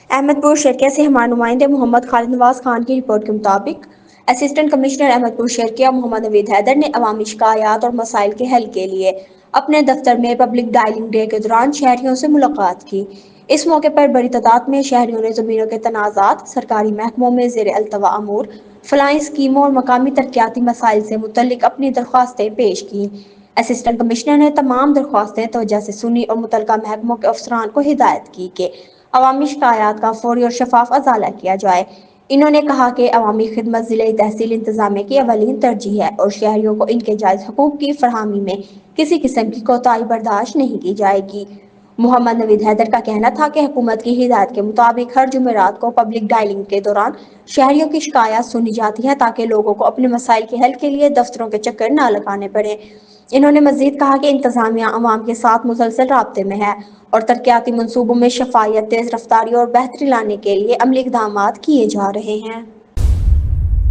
احمد پور شرکیہ سے ہمارے نمائندے محمد خالد نواز خان کی رپورٹ کے مطابق اسسٹنٹ کمشنر احمد پور شرکیہ محمد نوید حیدر نے عوامی شکایات اور مسائل کے حل کے لیے اپنے دفتر میں پبلک ڈائلنگ ڈے کے دوران شہریوں سے ملاقات کی۔ اس موقع پر بڑی تعداد میں شہریوں نے زمینوں کے تنازعات، سرکاری محکموں میں زیر التوا امور، فلاحی اسکیموں اور مقامی ترقیاتی مسائل سے متعلق اپنی درخواستیں پیش کیں۔ اسسٹنٹ کمشنر نے تمام درخواستیں توجہ سے سنی اور متعلقہ محکموں کے افسران کو ہدایت کی کہ عوامی شکایات کا فوری اور شفاف ازالہ کیا جائے۔ انہوں نے کہا کہ عوامی خدمت ضلعی تحصیل انتظامیہ کی اولین ترجیح ہے اور شہریوں کو ان کے جائز حقوق کی فراہمی میں کسی قسم کی کوتاہی برداشت نہیں کی جائے گی۔ محمد نوید حیدر کا کہنا تھا کہ حکومت کی ہدایت کے مطابق ہر جمعرات کو پبلک ڈائلنگ کے دوران شہریوں کی شکایات سنی جاتی ہیں تاکہ لوگوں کو اپنے مسائل کے حل کے لیے دفتروں کے چکر نہ لگانے پڑیں۔ انہوں نے مزید کہا کہ انتظامیہ عوام کے ساتھ مسلسل رابطے میں ہے اور ترقیاتی منصوبوں میں شفافیت، تیز رفتاری اور بہتری لانے کے لیے عملی اقدامات کیے جا رہے ہیں۔